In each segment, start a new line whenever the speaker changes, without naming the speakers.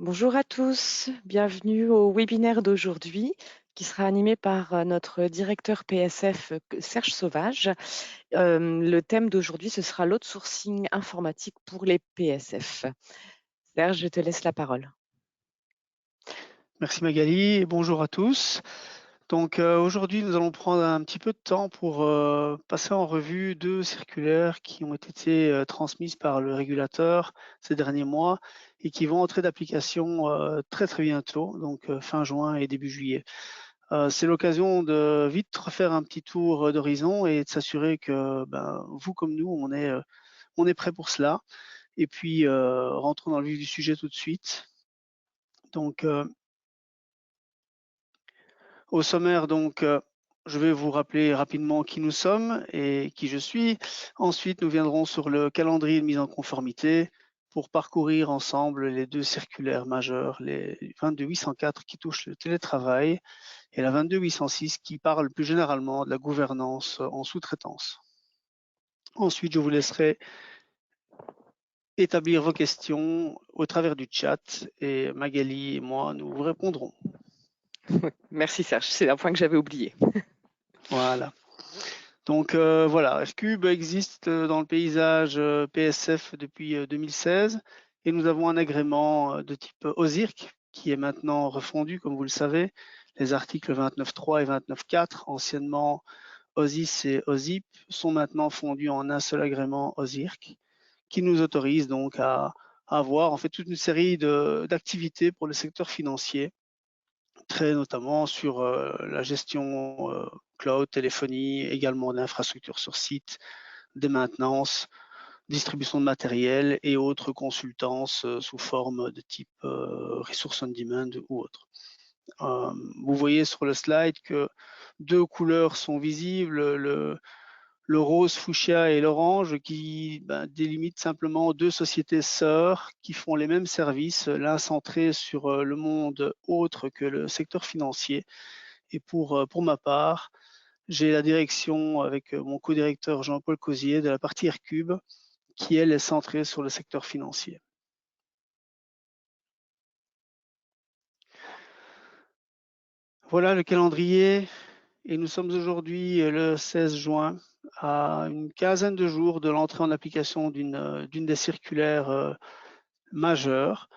Bonjour à tous, bienvenue au webinaire d'aujourd'hui qui sera animé par notre directeur PSF Serge Sauvage. Le thème d'aujourd'hui, ce sera l'outsourcing informatique pour les PSF. Serge, je te laisse la parole.
Merci Magali et bonjour à tous. Donc aujourd'hui, nous allons prendre un petit peu de temps pour passer en revue deux circulaires qui ont été transmises par le régulateur ces derniers mois et qui vont entrer d'application très bientôt, donc fin juin et début juillet. C'est l'occasion de vite refaire un petit tour d'horizon et de s'assurer que vous comme nous, on est prêt pour cela. Et puis rentrons dans le vif du sujet tout de suite. Donc au sommaire, donc, je vais vous rappeler rapidement qui nous sommes et qui je suis. Ensuite, nous viendrons sur le calendrier de mise en conformité pour parcourir ensemble les deux circulaires majeures, les 22804 qui touchent le télétravail et la 22806 qui parle plus généralement de la gouvernance en sous-traitance. Ensuite, je vous laisserai établir vos questions au travers du chat et Magali et moi, nous vous répondrons.
Merci Serge, c'est un point que j'avais oublié.
Voilà. Donc voilà, FCube existe dans le paysage PSF depuis 2016 et nous avons un agrément de type OSIRC qui est maintenant refondu, comme vous le savez. Les articles 29.3 et 29.4, anciennement OSIS et OSIP, sont maintenant fondus en un seul agrément OSIRC qui nous autorise donc à avoir en fait toute une série d'activités pour le secteur financier, très notamment sur la gestion cloud, téléphonie, également d'infrastructures sur site, des maintenances, distribution de matériel et autres consultances sous forme de type resource on demand ou autre. Vous voyez sur le slide que deux couleurs sont visibles, le rose fuchsia et l'orange qui délimitent simplement deux sociétés sœurs qui font les mêmes services, l'un centré sur le monde autre que le secteur financier. Et pour ma part, j'ai la direction avec mon co-directeur Jean-Paul Cosier de la partie Aircube qui, elle, est centrée sur le secteur financier. Voilà le calendrier et nous sommes aujourd'hui le 16 juin à une quinzaine de jours de l'entrée en application d'une des circulaires majeures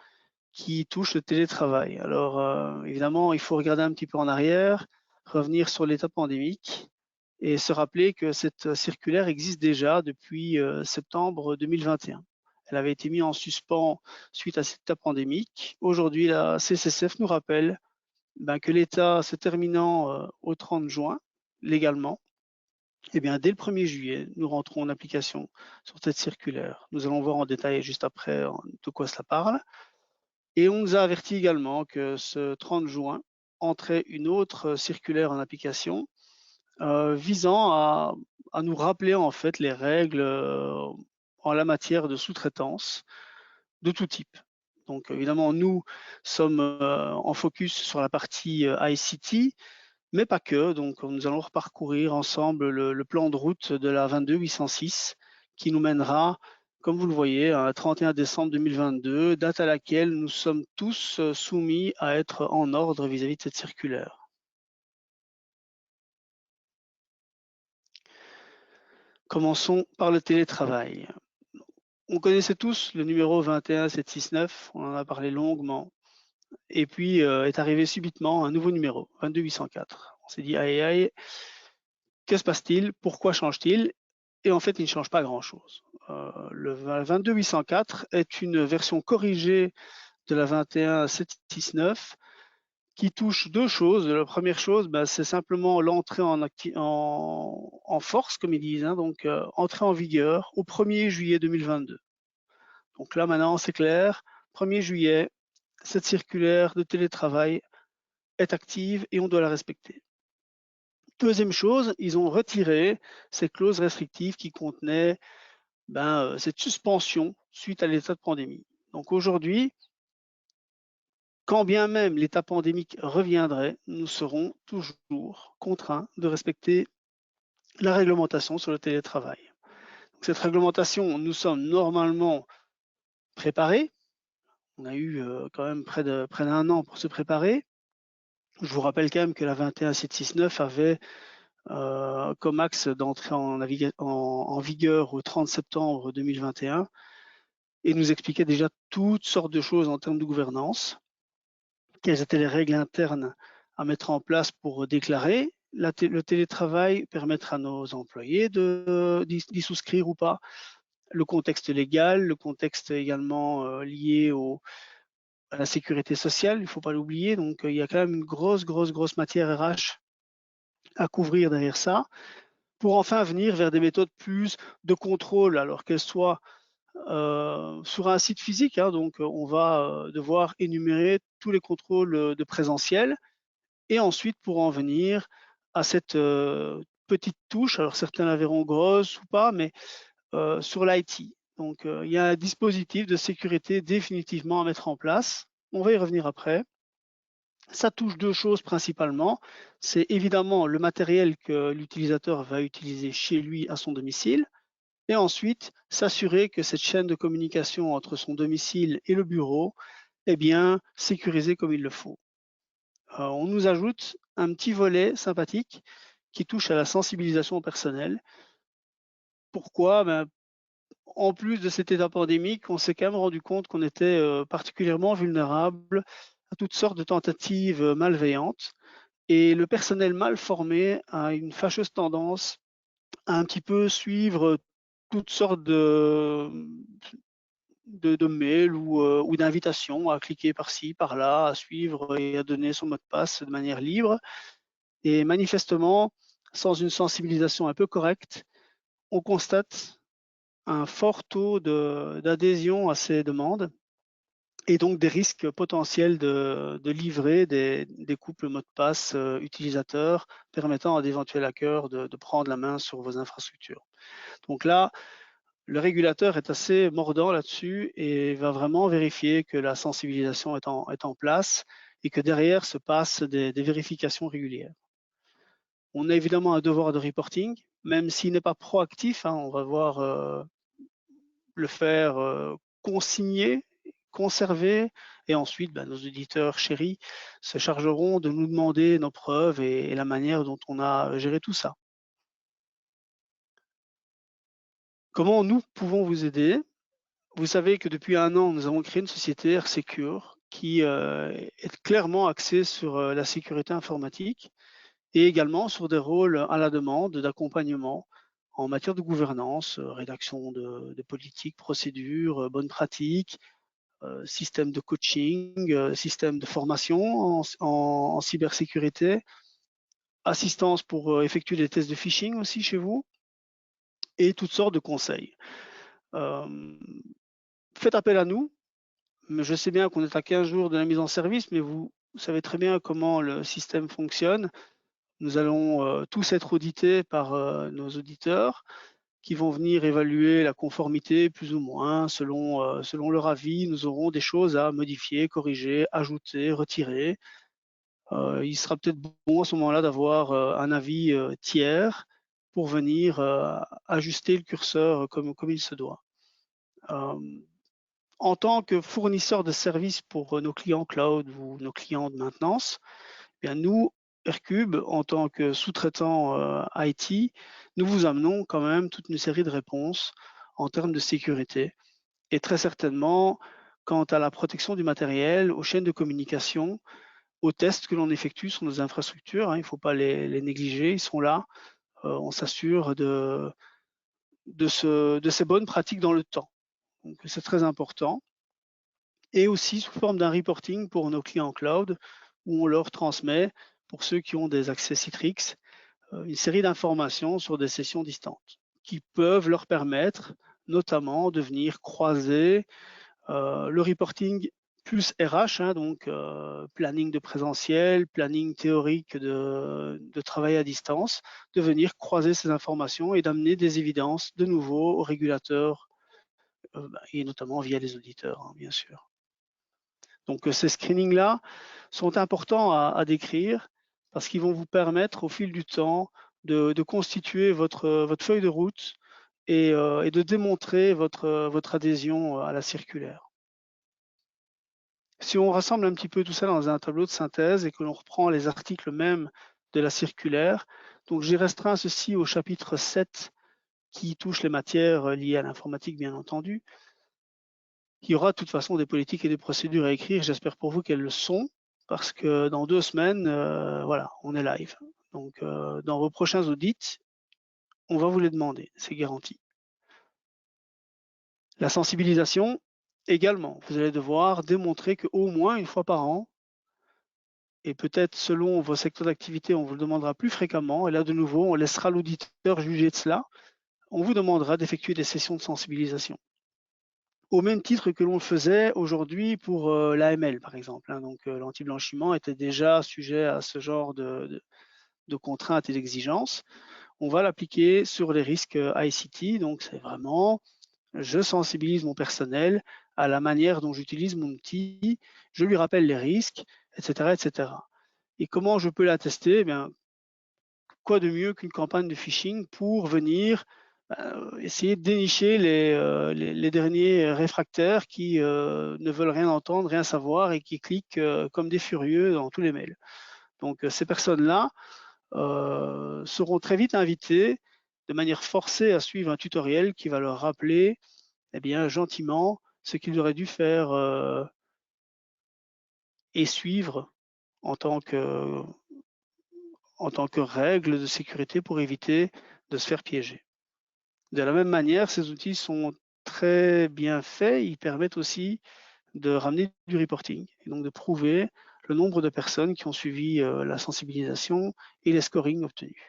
qui touche le télétravail. Alors évidemment, il faut regarder un petit peu en arrière, revenir sur l'état pandémique et se rappeler que cette circulaire existe déjà depuis septembre 2021. Elle avait été mise en suspens suite à cet état pandémique. Aujourd'hui, la CCCF nous rappelle que l'état se terminant au 30 juin, légalement, eh bien, dès le 1er juillet, nous rentrons en application sur cette circulaire. Nous allons voir en détail juste après de quoi cela parle. Et on nous a averti également que ce 30 juin entrait une autre circulaire en application visant à nous rappeler en fait les règles en la matière de sous-traitance de tout type. Donc évidemment, nous sommes en focus sur la partie ICT, mais pas que. Donc nous allons reparcourir ensemble le plan de route de la 22806 qui nous mènera, comme vous le voyez, à 31 décembre 2022, date à laquelle nous sommes tous soumis à être en ordre vis-à-vis de cette circulaire. Commençons par le télétravail. On connaissait tous le numéro 21769, on en a parlé longuement. Et puis est arrivé subitement un nouveau numéro, 22804. On s'est dit, aïe aïe, que se passe-t-il? Pourquoi change-t-il? Et en fait, il ne change pas grand-chose. Le 22804 est une version corrigée de la 21769 qui touche deux choses. La première chose, c'est simplement l'entrée en force, comme ils disent, hein, donc entrée en vigueur au 1er juillet 2022. Donc là, maintenant, c'est clair, 1er juillet, cette circulaire de télétravail est active et on doit la respecter. Deuxième chose, ils ont retiré ces clauses restrictives qui contenaient cette suspension suite à l'état de pandémie. Donc aujourd'hui, quand bien même l'état pandémique reviendrait, nous serons toujours contraints de respecter la réglementation sur le télétravail. Donc cette réglementation, nous sommes normalement préparés. On a eu quand même près d'un an pour se préparer. Je vous rappelle quand même que la 21769 avait comme axe d'entrée en vigueur au 30 septembre 2021 et nous expliquait déjà toutes sortes de choses en termes de gouvernance, quelles étaient les règles internes à mettre en place pour déclarer. Le télétravail, permettre à nos employés d'y souscrire ou pas, le contexte légal, le contexte également lié à la sécurité sociale, il ne faut pas l'oublier. Donc, il y a quand même une grosse matière RH à couvrir derrière ça, pour enfin venir vers des méthodes plus de contrôle, alors qu'elles soient sur un site physique. Hein, donc, on va devoir énumérer tous les contrôles de présentiel et ensuite pour en venir à cette petite touche, alors certains la verront grosse ou pas, mais sur l'IT. Donc, il y a un dispositif de sécurité définitivement à mettre en place. On va y revenir après. Ça touche deux choses principalement. C'est évidemment le matériel que l'utilisateur va utiliser chez lui à son domicile et ensuite s'assurer que cette chaîne de communication entre son domicile et le bureau est bien sécurisée comme il le faut. On nous ajoute un petit volet sympathique qui touche à la sensibilisation personnelle. Pourquoi? En plus de cet état pandémique, on s'est quand même rendu compte qu'on était particulièrement vulnérable à toutes sortes de tentatives malveillantes. Et le personnel mal formé a une fâcheuse tendance à un petit peu suivre toutes sortes de mails ou d'invitations à cliquer par-ci, par-là, à suivre et à donner son mot de passe de manière libre. Et manifestement, sans une sensibilisation un peu correcte, on constate un fort taux d'adhésion à ces demandes et donc des risques potentiels de livrer des couples mots de passe utilisateurs permettant à d'éventuels hackers de prendre la main sur vos infrastructures. Donc là, le régulateur est assez mordant là-dessus et va vraiment vérifier que la sensibilisation est en place et que derrière se passent des vérifications régulières. On a évidemment un devoir de reporting, même s'il n'est pas proactif, hein, on va voir le faire consigner, conserver, et ensuite nos auditeurs chéris se chargeront de nous demander nos preuves et la manière dont on a géré tout ça. Comment nous pouvons vous aider? Vous savez que depuis un an, nous avons créé une société AirSecure qui est clairement axée sur la sécurité informatique et également sur des rôles à la demande d'accompagnement en matière de gouvernance, rédaction de politiques, procédures, bonnes pratiques, système de coaching, système de formation en cybersécurité, assistance pour effectuer des tests de phishing aussi chez vous et toutes sortes de conseils. Euh, Faites appel à nous. Mais je sais bien qu'on est à 15 jours de la mise en service, mais vous savez très bien comment le système fonctionne. Nous allons tous être audités par nos auditeurs qui vont venir évaluer la conformité plus ou moins selon leur avis. Nous aurons des choses à modifier, corriger, ajouter, retirer. Il sera peut-être bon à ce moment-là d'avoir un avis tiers pour venir ajuster le curseur comme il se doit. En tant que fournisseur de services pour nos clients cloud ou nos clients de maintenance, eh bien nous, Aircube, en tant que sous-traitant IT, nous vous amenons quand même toute une série de réponses en termes de sécurité et très certainement quant à la protection du matériel, aux chaînes de communication, aux tests que l'on effectue sur nos infrastructures. Hein, il ne faut pas les négliger, ils sont là. On s'assure de ces bonnes pratiques dans le temps. Donc c'est très important. Et aussi sous forme d'un reporting pour nos clients cloud où on leur transmet, pour ceux qui ont des accès Citrix, une série d'informations sur des sessions distantes qui peuvent leur permettre notamment de venir croiser le reporting plus RH, hein, donc planning de présentiel, planning théorique de travail à distance, de venir croiser ces informations et d'amener des évidences de nouveau aux régulateurs et notamment via les auditeurs, hein, bien sûr. Donc ces screenings-là sont importants à décrire parce qu'ils vont vous permettre au fil du temps de constituer votre feuille de route et de démontrer votre adhésion à la circulaire. Si on rassemble un petit peu tout ça dans un tableau de synthèse et que l'on reprend les articles même de la circulaire, donc j'ai restreint ceci au chapitre 7 qui touche les matières liées à l'informatique, bien entendu. Il y aura de toute façon des politiques et des procédures à écrire. J'espère pour vous qu'elles le sont, parce que dans 2 semaines, voilà, on est live. Donc, dans vos prochains audits, on va vous les demander, c'est garanti. La sensibilisation, également. Vous allez devoir démontrer qu'au moins une fois par an, et peut-être selon vos secteurs d'activité, on vous le demandera plus fréquemment. Et là, de nouveau, on laissera l'auditeur juger de cela. On vous demandera d'effectuer des sessions de sensibilisation. Au même titre que l'on le faisait aujourd'hui pour l'AML, par exemple. Hein. Donc, l'anti-blanchiment était déjà sujet à ce genre de contraintes et d'exigences. On va l'appliquer sur les risques ICT. Donc, c'est vraiment, je sensibilise mon personnel à la manière dont j'utilise mon outil, je lui rappelle les risques, etc., etc. Et comment je peux l'attester? Eh bien, quoi de mieux qu'une campagne de phishing pour venir essayer de dénicher les derniers réfractaires qui ne veulent rien entendre, rien savoir et qui cliquent comme des furieux dans tous les mails. Donc ces personnes-là seront très vite invitées de manière forcée à suivre un tutoriel qui va leur rappeler eh bien, gentiment ce qu'ils auraient dû faire et suivre en tant que règle de sécurité pour éviter de se faire piéger. De la même manière, ces outils sont très bien faits. Ils permettent aussi de ramener du reporting et donc de prouver le nombre de personnes qui ont suivi la sensibilisation et les scorings obtenus.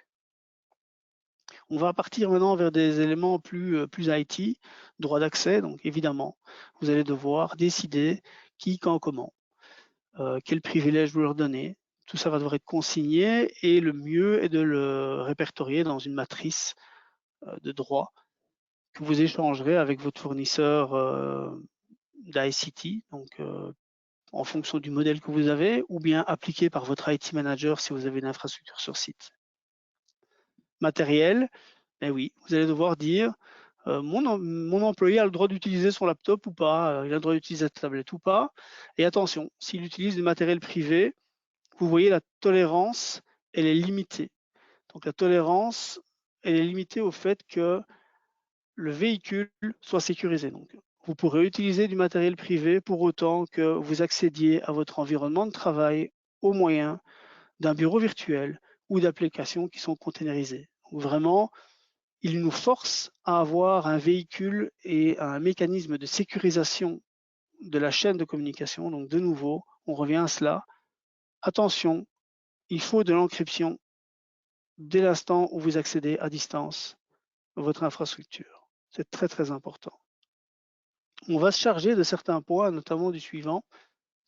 On va partir maintenant vers des éléments plus IT, droit d'accès. Donc évidemment, vous allez devoir décider qui, quand, comment, quel privilège vous leur donnez. Tout ça va devoir être consigné et le mieux est de le répertorier dans une matrice de droit que vous échangerez avec votre fournisseur d'ICT, donc en fonction du modèle que vous avez, ou bien appliqué par votre IT manager si vous avez une infrastructure sur site. Matériel, eh oui, vous allez devoir dire mon employé a le droit d'utiliser son laptop ou pas, il a le droit d'utiliser sa tablette ou pas. Et attention, s'il utilise du matériel privé, vous voyez la tolérance, elle est limitée. Donc la tolérance, elle est limitée au fait que le véhicule soit sécurisé. Donc, vous pourrez utiliser du matériel privé pour autant que vous accédiez à votre environnement de travail au moyen d'un bureau virtuel ou d'applications qui sont containerisées. Donc, vraiment, il nous force à avoir un véhicule et un mécanisme de sécurisation de la chaîne de communication. Donc, de nouveau, on revient à cela. Attention, il faut de l'encryption dès l'instant où vous accédez à distance à votre infrastructure. C'est très, très important. On va se charger de certains points, notamment du suivant.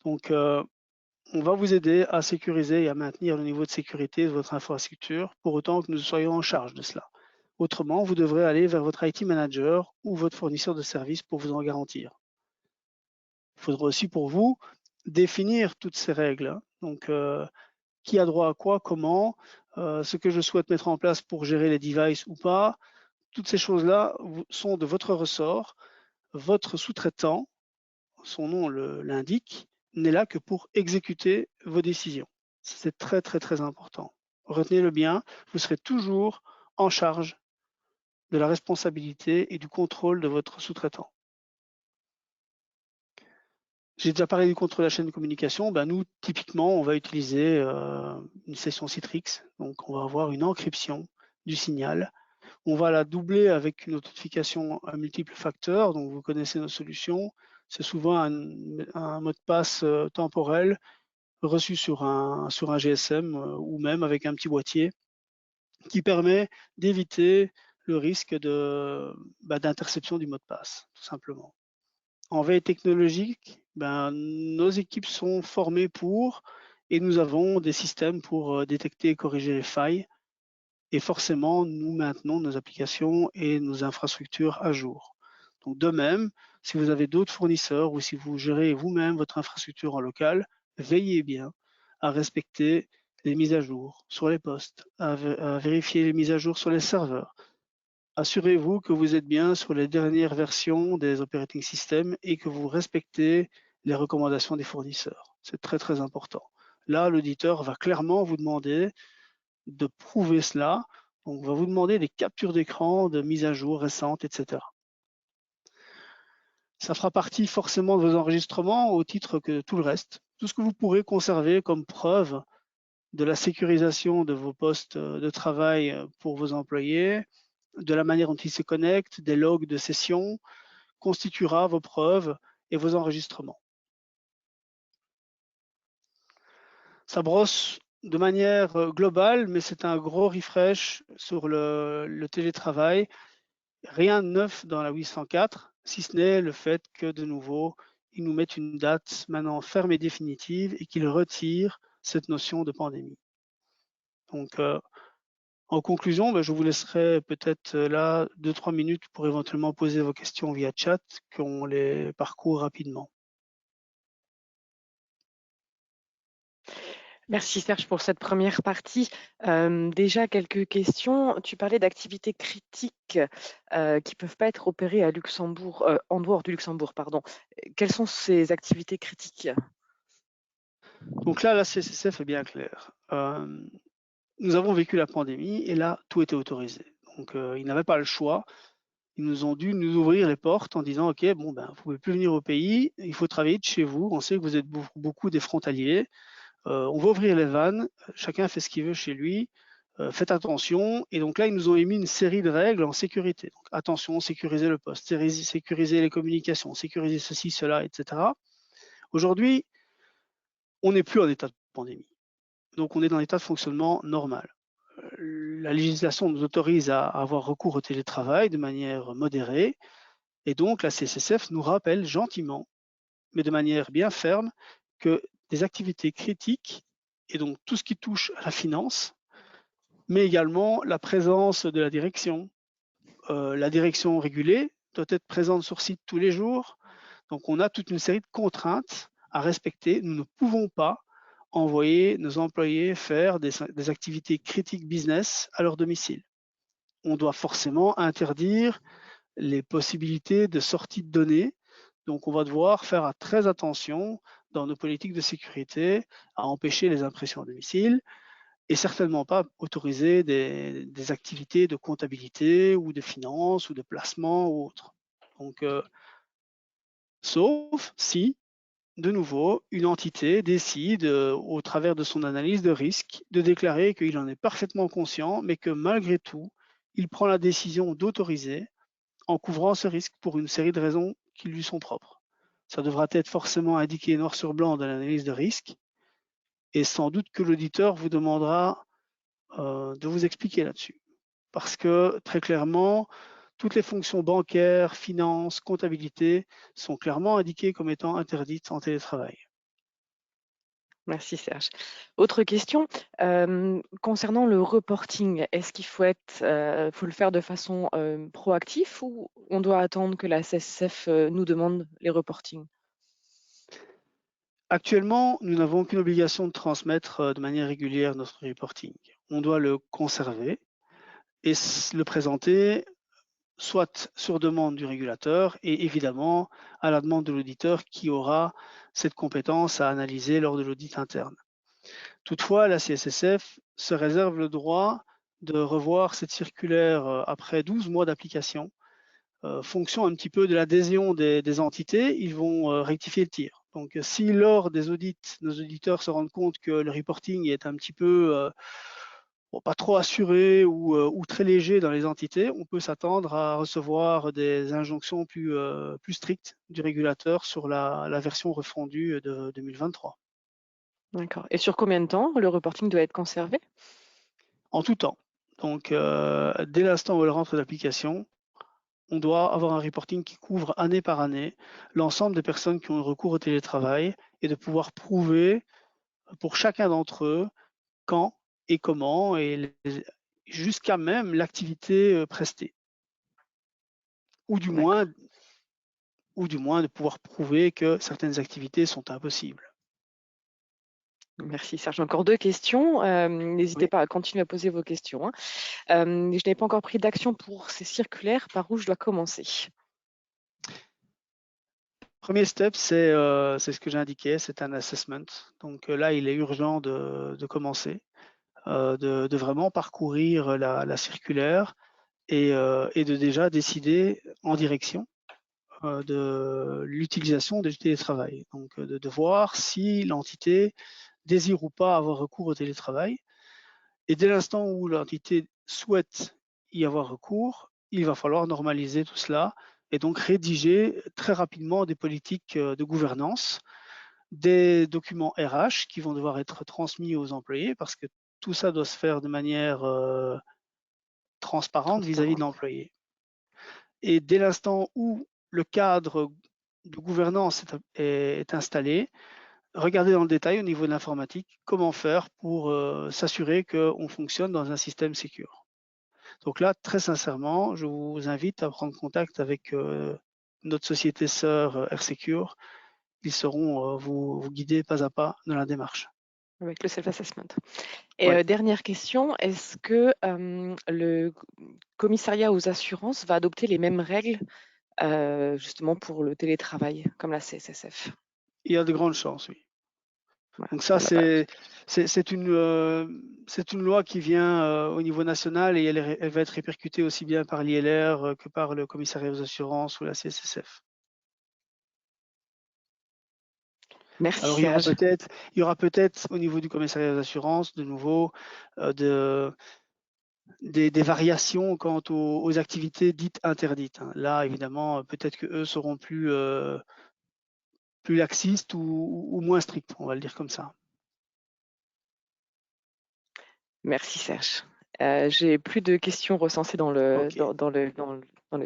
Donc, on va vous aider à sécuriser et à maintenir le niveau de sécurité de votre infrastructure pour autant que nous soyons en charge de cela. Autrement, vous devrez aller vers votre IT manager ou votre fournisseur de services pour vous en garantir. Il faudra aussi pour vous définir toutes ces règles. Hein. Donc, qui a droit à quoi, comment, ce que je souhaite mettre en place pour gérer les devices ou pas. Toutes ces choses-là sont de votre ressort. Votre sous-traitant, son nom l'indique, n'est là que pour exécuter vos décisions. C'est très, très, très important. Retenez-le bien, vous serez toujours en charge de la responsabilité et du contrôle de votre sous-traitant. J'ai déjà parlé du contrôle de la chaîne de communication. Ben nous, typiquement, on va utiliser une session Citrix. Donc, on va avoir une encryption du signal. On va la doubler avec une authentification à multiples facteurs. Donc, vous connaissez nos solutions. C'est souvent un mot de passe temporel reçu sur un GSM ou même avec un petit boîtier qui permet d'éviter le risque d'interception du mot de passe, tout simplement. En veille technologique, nos équipes sont formées pour et nous avons des systèmes pour détecter et corriger les failles. Et forcément, nous maintenons nos applications et nos infrastructures à jour. Donc de même, si vous avez d'autres fournisseurs ou si vous gérez vous-même votre infrastructure en local, veillez bien à respecter les mises à jour sur les postes, à vérifier les mises à jour sur les serveurs. Assurez-vous que vous êtes bien sur les dernières versions des operating systems et que vous respectez les recommandations des fournisseurs. C'est très très important. Là, l'auditeur va clairement vous demander de prouver cela. Donc, on va vous demander des captures d'écran de mise à jour récentes, etc. Ça fera partie forcément de vos enregistrements au titre que tout le reste. Tout ce que vous pourrez conserver comme preuve de la sécurisation de vos postes de travail pour vos employés, de la manière dont ils se connectent, des logs de session, constituera vos preuves et vos enregistrements. Ça brosse de manière globale, mais c'est un gros refresh sur le télétravail. Rien de neuf dans la 804, si ce n'est le fait que, de nouveau, ils nous mettent une date maintenant ferme et définitive et qu'ils retirent cette notion de pandémie. Donc, en conclusion, je vous laisserai peut-être là 2-3 minutes pour éventuellement poser vos questions via chat, qu'on les parcourt rapidement.
Merci Serge pour cette première partie. Déjà quelques questions. Tu parlais d'activités critiques qui ne peuvent pas être opérées à Luxembourg, en dehors du Luxembourg, pardon. Quelles sont ces activités critiques?
Donc là, la CSSF est bien claire. Nous avons vécu la pandémie et là, tout était autorisé. Donc, ils n'avaient pas le choix. Ils nous ont dû nous ouvrir les portes en disant, OK, bon, vous ne pouvez plus venir au pays, il faut travailler de chez vous. On sait que vous êtes beaucoup des frontaliers. On va ouvrir les vannes, chacun fait ce qu'il veut chez lui. Faites attention. Et donc là, ils nous ont émis une série de règles en sécurité. Donc, attention, sécuriser le poste, sécuriser les communications, sécuriser ceci, cela, etc. Aujourd'hui, on n'est plus en état de pandémie. Donc, on est dans l'état de fonctionnement normal. La législation nous autorise à avoir recours au télétravail de manière modérée. Et donc, la CSSF nous rappelle gentiment, mais de manière bien ferme, que des activités critiques, et donc tout ce qui touche à la finance, mais également la présence de la direction. La direction régulée doit être présente sur site tous les jours. Donc, on a toute une série de contraintes à respecter. Nous ne pouvons pas envoyer nos employés faire des activités critiques business à leur domicile. On doit forcément interdire les possibilités de sortie de données. Donc, on va devoir faire très attention dans nos politiques de sécurité à empêcher les impressions à domicile et certainement pas autoriser des activités de comptabilité ou de finance ou de placement ou autre. Donc, sauf si, de nouveau, une entité décide, au travers de son analyse de risque, de déclarer qu'il en est parfaitement conscient, mais que malgré tout, il prend la décision d'autoriser en couvrant ce risque pour une série de raisons qui lui sont propres. Ça devra être forcément indiqué noir sur blanc dans l'analyse de risque et sans doute que l'auditeur vous demandera de vous expliquer là-dessus. Parce que très clairement, toutes les fonctions bancaires, finance, comptabilité sont clairement indiquées comme étant interdites en télétravail.
Merci Serge. Autre question, concernant le reporting, est-ce qu'il faut le faire de façon proactive ou on doit attendre que la CSSF nous demande les reportings?
Actuellement, nous n'avons aucune obligation de transmettre de manière régulière notre reporting. On doit le conserver et le présenter soit sur demande du régulateur et évidemment à la demande de l'auditeur qui aura cette compétence à analyser lors de l'audit interne. Toutefois, la CSSF se réserve le droit de revoir cette circulaire après 12 mois d'application. Fonction un petit peu de l'adhésion des entités, ils vont rectifier le tir. Donc, si lors des audits, nos auditeurs se rendent compte que le reporting est un petit peu pas trop assuré ou très léger dans les entités, on peut s'attendre à recevoir des injonctions plus strictes du régulateur sur la version refondue de 2023.
D'accord. Et sur combien de temps le reporting doit être conservé?
En tout temps. Donc, dès l'instant où elle rentre d'application, on doit avoir un reporting qui couvre année par année l'ensemble des personnes qui ont recours au télétravail et de pouvoir prouver pour chacun d'entre eux quand et comment et jusqu'à même l'activité prestée. Ou du moins de pouvoir prouver que certaines activités sont impossibles.
Merci Serge. Encore deux questions. N'hésitez
Oui.
pas à continuer à poser vos questions, hein. Je n'ai pas encore pris d'action pour ces circulaires. Par où je dois commencer?
Premier step, c'est ce que j'ai indiqué, c'est un assessment. Donc là, il est urgent de commencer, de vraiment parcourir la circulaire et de déjà décider en direction de l'utilisation du télétravail. Donc de voir si l'entité désire ou pas avoir recours au télétravail. Et dès l'instant où l'entité souhaite y avoir recours, il va falloir normaliser tout cela et donc rédiger très rapidement des politiques de gouvernance, des documents RH qui vont devoir être transmis aux employés parce que tout ça doit se faire de manière transparente vis-à-vis de
Transparente.
l'employé. Et dès l'instant où le cadre de gouvernance est installé, regardez dans le détail au niveau de l'informatique comment faire pour s'assurer qu'on fonctionne dans un système secure. Donc là, très sincèrement, je vous invite à prendre contact avec notre société sœur AirSecure. Ils sauront vous guider pas à pas dans la démarche.
Avec le self-assessment. Et
Ouais.
dernière question, est-ce que le commissariat aux assurances va adopter les mêmes règles justement pour le télétravail, comme la CSSF?
Il y a de grandes chances, oui.
Voilà,
Donc ça,
on n'a pas.
c'est une loi qui vient au niveau national et elle va être répercutée aussi bien par l'ILR que par le commissariat aux assurances ou la CSSF.
Merci
Alors
Serge.
il y aura peut-être au niveau du commissariat aux assurances de nouveau des variations quant aux activités dites interdites. Là, évidemment, peut-être que eux seront plus laxistes ou moins stricts, on va le dire comme ça.
Merci Serge. J'ai plus de questions recensées dans le,
Ok,
dans le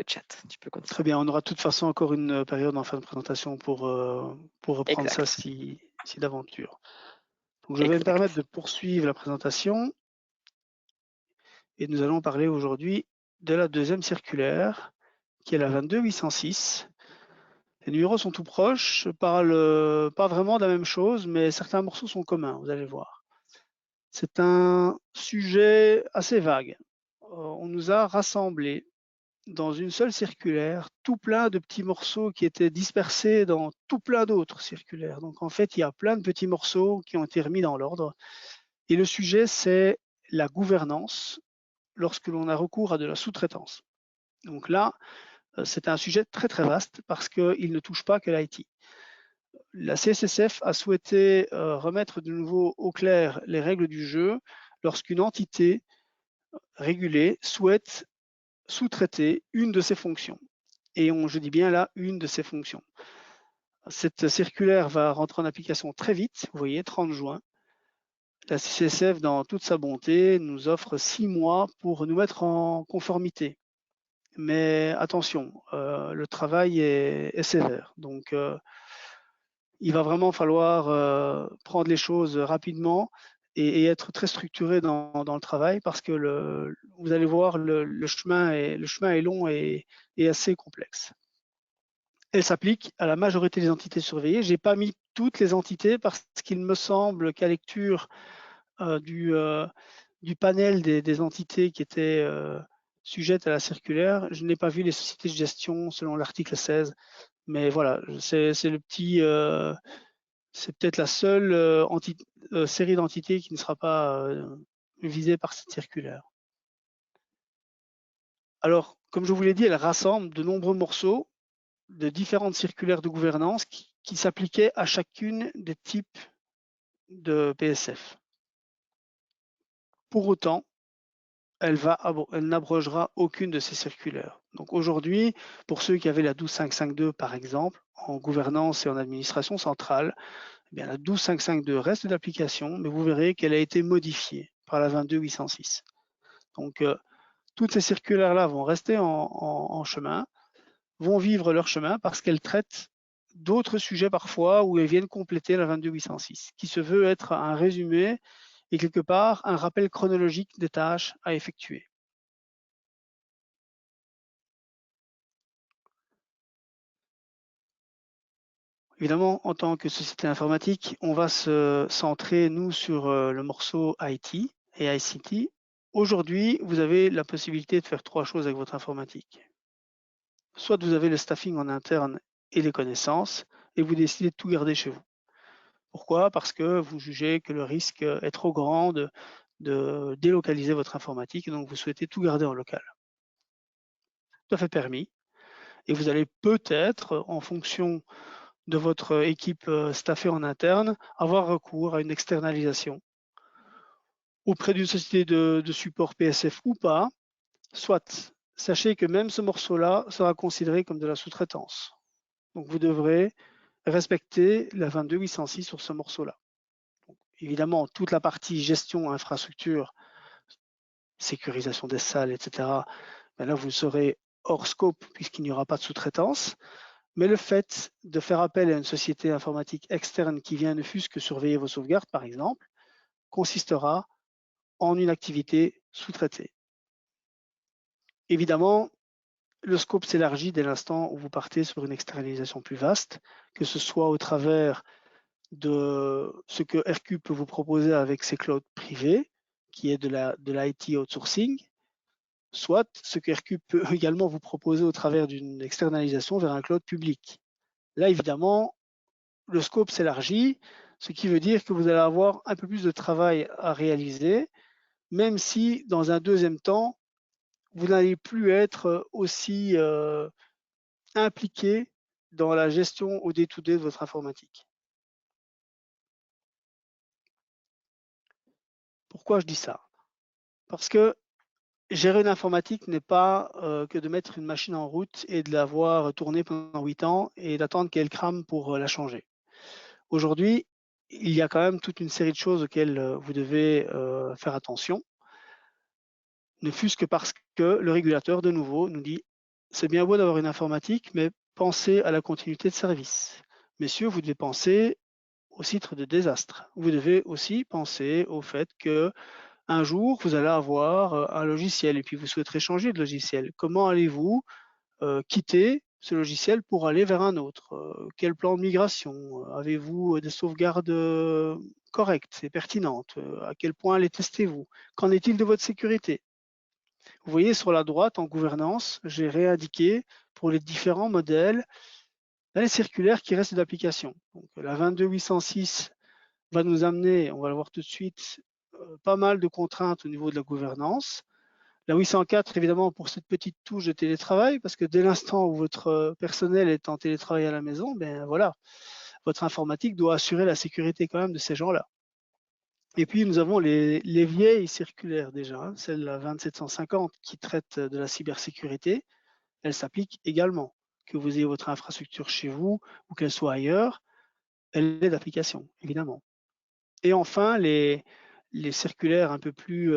chat. Tu peux
très
continuer.
bien. On aura de toute façon encore une période en fin de présentation pour reprendre ça
Exact,
si d'aventure. Donc, je vais me permettre
exact.
de poursuivre la présentation et nous allons parler aujourd'hui de la deuxième circulaire qui est la 22806. Les numéros sont tout proches, parlent pas vraiment de la même chose, mais certains morceaux sont communs, vous allez voir. C'est un sujet assez vague. On nous a rassemblés dans une seule circulaire tout plein de petits morceaux qui étaient dispersés dans tout plein d'autres circulaires. Donc en fait, il y a plein de petits morceaux qui ont été remis dans l'ordre. Et le sujet, c'est la gouvernance lorsque l'on a recours à de la sous-traitance. Donc là, c'est un sujet très très vaste parce qu'il ne touche pas que l'IT. La CSSF a souhaité remettre de nouveau au clair les règles du jeu lorsqu'une entité régulée souhaite sous-traiter une de ses fonctions. Et je dis bien là, une de ses fonctions. Cette circulaire va rentrer en application très vite, vous voyez, 30 juin. La CSSF, dans toute sa bonté, nous offre 6 mois pour nous mettre en conformité. Mais attention, le travail est sévère. Donc, il va vraiment falloir prendre les choses rapidement et être très structuré dans le travail parce que vous allez voir, le chemin est long et assez complexe. Elle s'applique à la majorité des entités surveillées. Je n'ai pas mis toutes les entités parce qu'il me semble qu'à lecture du panel des entités qui étaient sujettes à la circulaire, je n'ai pas vu les sociétés de gestion selon l'article 16. Mais voilà, c'est peut-être la seule série d'entités qui ne sera pas visée par cette circulaire. Alors, comme je vous l'ai dit, elle rassemble de nombreux morceaux de différentes circulaires de gouvernance qui s'appliquaient à chacune des types de PSF. Pour autant, elle n'abrogera aucune de ces circulaires. Donc aujourd'hui, pour ceux qui avaient la 12552 par exemple, en gouvernance et en administration centrale, eh bien, la 12552 reste d'application, mais vous verrez qu'elle a été modifiée par la 22806. Donc toutes ces circulaires-là vont rester en chemin, vont vivre leur chemin parce qu'elles traitent d'autres sujets parfois où elles viennent compléter la 22806, qui se veut être un résumé et quelque part un rappel chronologique des tâches à effectuer. Évidemment, en tant que société informatique, on va se centrer, nous, sur le morceau IT et ICT. Aujourd'hui, vous avez la possibilité de faire trois choses avec votre informatique. Soit vous avez le staffing en interne et les connaissances, et vous décidez de tout garder chez vous. Pourquoi? Parce que vous jugez que le risque est trop grand de délocaliser votre informatique, et donc vous souhaitez tout garder en local. Tout à fait permis, et vous allez peut-être, en fonction de votre équipe staffée en interne, avoir recours à une externalisation auprès d'une société de support PSF ou pas. Soit, sachez que même ce morceau-là sera considéré comme de la sous-traitance. Donc vous devrez respecter la 22806 sur ce morceau-là. Évidemment, toute la partie gestion, infrastructure, sécurisation des salles, etc., ben là, vous serez hors scope puisqu'il n'y aura pas de sous-traitance. Mais le fait de faire appel à une société informatique externe qui vient ne fût-ce que surveiller vos sauvegardes, par exemple, consistera en une activité sous-traitée. Évidemment, le scope s'élargit dès l'instant où vous partez sur une externalisation plus vaste, que ce soit au travers de ce que RQ peut vous proposer avec ses clouds privés, qui est de l'IT outsourcing, soit ce que RQ peut également vous proposer au travers d'une externalisation vers un cloud public. Là, évidemment, le scope s'élargit, ce qui veut dire que vous allez avoir un peu plus de travail à réaliser, même si dans un deuxième temps, vous n'allez plus être aussi impliqué dans la gestion au day-to-day de votre informatique. Pourquoi je dis ça? Parce que gérer une informatique n'est pas que de mettre une machine en route et de la voir tourner pendant 8 ans et d'attendre qu'elle crame pour la changer. Aujourd'hui, il y a quand même toute une série de choses auxquelles vous devez faire attention, ne fût-ce que parce que le régulateur, de nouveau, nous dit « c'est bien beau d'avoir une informatique, mais pensez à la continuité de service. Messieurs, vous devez penser au titre de désastre. Vous devez aussi penser au fait que un jour, vous allez avoir un logiciel et puis vous souhaiterez changer de logiciel. Comment allez-vous quitter ce logiciel pour aller vers un autre? Quel plan de migration? Avez-vous des sauvegardes correctes et pertinentes? À quel point les testez-vous? Qu'en est-il de votre sécurité? Vous voyez sur la droite, en gouvernance, j'ai réindiqué pour les différents modèles les circulaires qui restent d'application. Donc, la 22806 va nous amener, on va le voir tout de suite, pas mal de contraintes au niveau de la gouvernance. La 804, évidemment, pour cette petite touche de télétravail, parce que dès l'instant où votre personnel est en télétravail à la maison, ben voilà, votre informatique doit assurer la sécurité quand même de ces gens-là. Et puis, nous avons les vieilles circulaires déjà, hein, celle la 27150 qui traite de la cybersécurité, elle s'applique également. Que vous ayez votre infrastructure chez vous ou qu'elle soit ailleurs, elle est d'application, évidemment. Et enfin, les circulaires un peu plus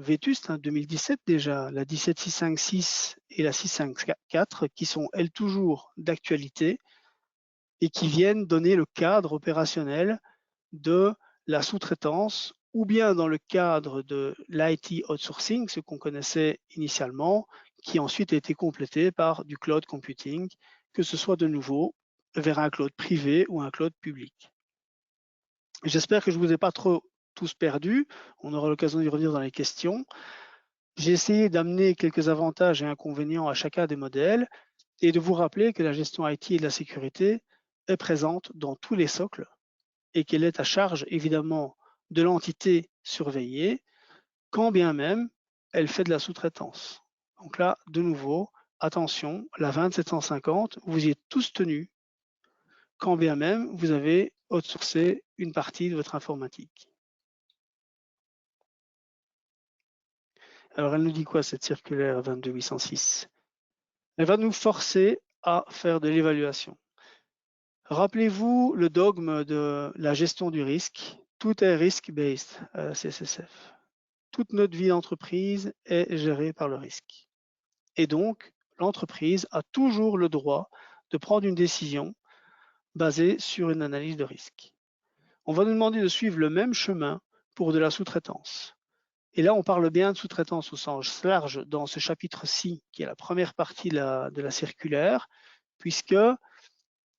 vétustes, hein, 2017 déjà, la 17656 et la 654, qui sont elles toujours d'actualité et qui viennent donner le cadre opérationnel de la sous-traitance ou bien dans le cadre de l'IT outsourcing, ce qu'on connaissait initialement, qui ensuite a été complété par du cloud computing, que ce soit de nouveau vers un cloud privé ou un cloud public. J'espère que je ne vous ai pas trop tous perdus. On aura l'occasion d'y revenir dans les questions. J'ai essayé d'amener quelques avantages et inconvénients à chacun des modèles et de vous rappeler que la gestion IT et de la sécurité est présente dans tous les socles et qu'elle est à charge évidemment de l'entité surveillée, quand bien même elle fait de la sous-traitance. Donc là, de nouveau, attention, la 27750, vous y êtes tous tenus, quand bien même vous avez outsourcé une partie de votre informatique. Alors elle nous dit quoi cette circulaire 22806? Elle va nous forcer à faire de l'évaluation. Rappelez-vous le dogme de la gestion du risque. Tout est risk-based à la CSSF. Toute notre vie d'entreprise est gérée par le risque. Et donc, l'entreprise a toujours le droit de prendre une décision basée sur une analyse de risque. On va nous demander de suivre le même chemin pour de la sous-traitance. Et là, on parle bien de sous-traitance au sens large dans ce chapitre-ci, qui est la première partie de la circulaire, puisque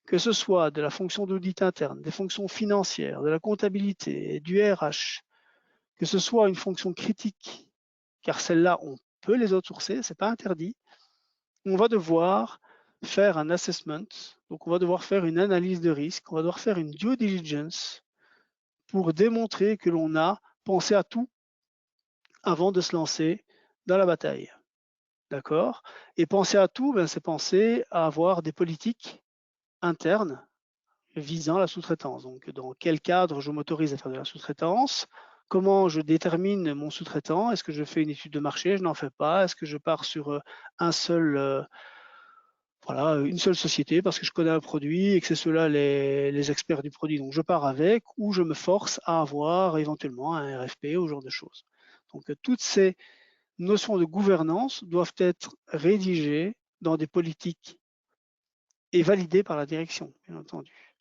que ce soit de la fonction d'audit interne, des fonctions financières, de la comptabilité, du RH, que ce soit une fonction critique, car celle-là, on peut les outsourcer, ce n'est pas interdit, on va devoir faire un assessment. Donc, on va devoir faire une analyse de risque. On va devoir faire une due diligence pour démontrer que l'on a pensé à tout avant de se lancer dans la bataille. D'accord? Et penser à tout, ben, c'est penser à avoir des politiques internes visant la sous-traitance. Donc, dans quel cadre je m'autorise à faire de la sous-traitance? Comment je détermine mon sous-traitant? Est-ce que je fais une étude de marché? Je n'en fais pas. Est-ce que je pars sur un seul, voilà, une seule société parce que je connais un produit et que c'est ceux-là les experts du produit, donc je pars avec, ou je me force à avoir éventuellement un RFP ou ce genre de choses. Donc, toutes ces notions de gouvernance doivent être rédigées dans des politiques et validées par la direction, bien entendu.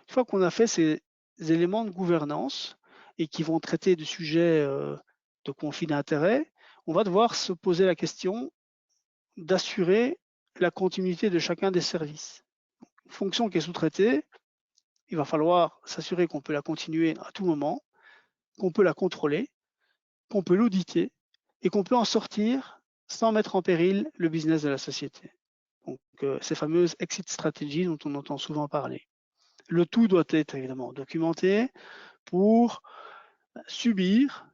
Une fois qu'on a fait ces éléments de gouvernance et qui vont traiter de sujets de conflit d'intérêts, on va devoir se poser la question d'assurer la continuité de chacun des services. Une fonction qui est sous-traitée, il va falloir s'assurer qu'on peut la continuer à tout moment, qu'on peut la contrôler, qu'on peut l'auditer et qu'on peut en sortir sans mettre en péril le business de la société. Donc, ces fameuses exit strategies dont on entend souvent parler. Le tout doit être évidemment documenté pour subir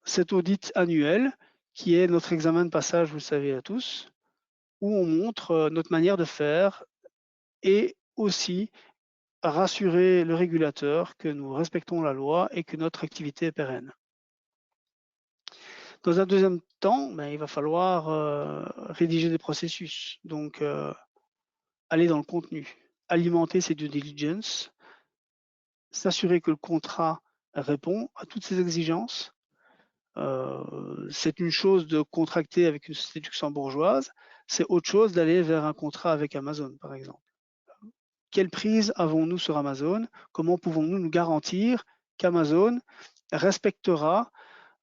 cet audit annuel qui est notre examen de passage, vous le savez à tous, où on montre notre manière de faire et aussi rassurer le régulateur que nous respectons la loi et que notre activité est pérenne. Dans un deuxième temps, ben, il va falloir rédiger des processus, donc aller dans le contenu, alimenter ces due diligence, s'assurer que le contrat répond à toutes ces exigences. C'est une chose de contracter avec une société luxembourgeoise, c'est autre chose d'aller vers un contrat avec Amazon, par exemple. Quelle prise avons-nous sur Amazon? Comment pouvons-nous nous garantir qu'Amazon respectera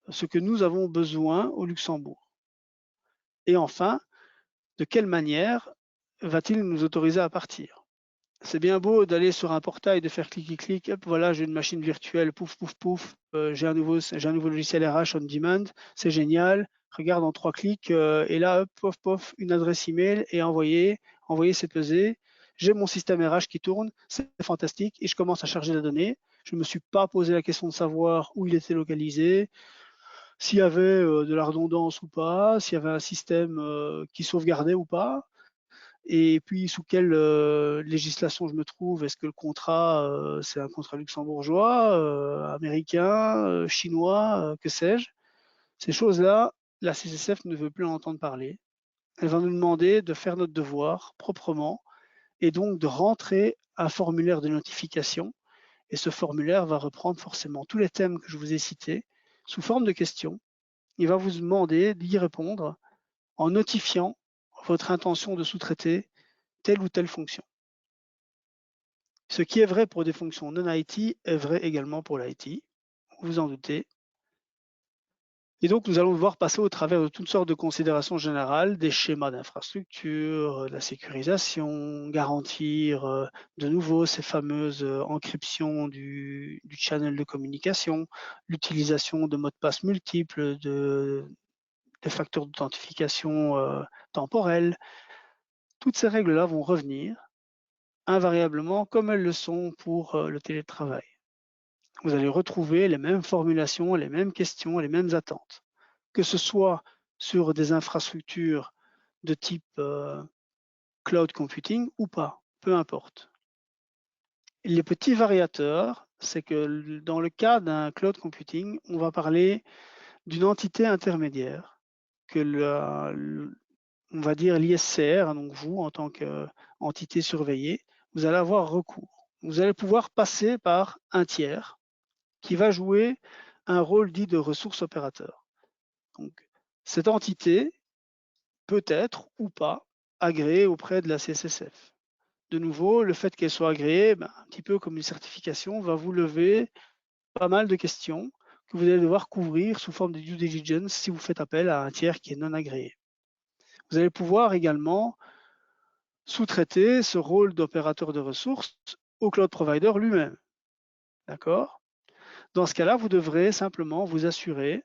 ce que nous avons besoin au Luxembourg? Et enfin, de quelle manière va-t-il nous autoriser à partir? C'est bien beau d'aller sur un portail, de faire clic, hop, voilà, j'ai une machine virtuelle, pouf, pouf, pouf, j'ai un nouveau logiciel RH on demand, c'est génial, regarde en 3 clics, et là, hop, pof, pof, une adresse email et envoyer, c'est pesé. J'ai mon système RH qui tourne, c'est fantastique, et je commence à charger la donnée. Je ne me suis pas posé la question de savoir où il était localisé, s'il y avait de la redondance ou pas, s'il y avait un système qui sauvegardait ou pas, et puis sous quelle législation je me trouve. Est-ce que le contrat, c'est un contrat luxembourgeois, américain, chinois, que sais-je? Ces choses-là, la CCCF ne veut plus en entendre parler. Elle va nous demander de faire notre devoir proprement et donc de rentrer un formulaire de notification. Et ce formulaire va reprendre forcément tous les thèmes que je vous ai cités sous forme de questions. Il va vous demander d'y répondre en notifiant votre intention de sous-traiter telle ou telle fonction. Ce qui est vrai pour des fonctions non IT est vrai également pour l'IT, vous en doutez. Et donc, nous allons devoir passer au travers de toutes sortes de considérations générales, des schémas d'infrastructure, la sécurisation, garantir de nouveau ces fameuses encryptions du channel de communication, l'utilisation de mots de passe multiples, des facteurs d'authentification temporels. Toutes ces règles-là vont revenir invariablement comme elles le sont pour le télétravail. Vous allez retrouver les mêmes formulations, les mêmes questions, les mêmes attentes, que ce soit sur des infrastructures de type cloud computing ou pas, peu importe. Les petits variateurs, c'est que dans le cas d'un cloud computing, on va parler d'une entité intermédiaire que on va dire l'ISCR, donc vous en tant qu'entité surveillée, vous allez avoir recours. Vous allez pouvoir passer par un tiers qui va jouer un rôle dit de ressource opérateur. Donc, cette entité peut être ou pas agréée auprès de la CSSF. De nouveau, le fait qu'elle soit agréée, un petit peu comme une certification, va vous lever pas mal de questions que vous allez devoir couvrir sous forme de due diligence si vous faites appel à un tiers qui est non agréé. Vous allez pouvoir également sous-traiter ce rôle d'opérateur de ressources au cloud provider lui-même. D'accord? Dans ce cas-là, vous devrez simplement vous assurer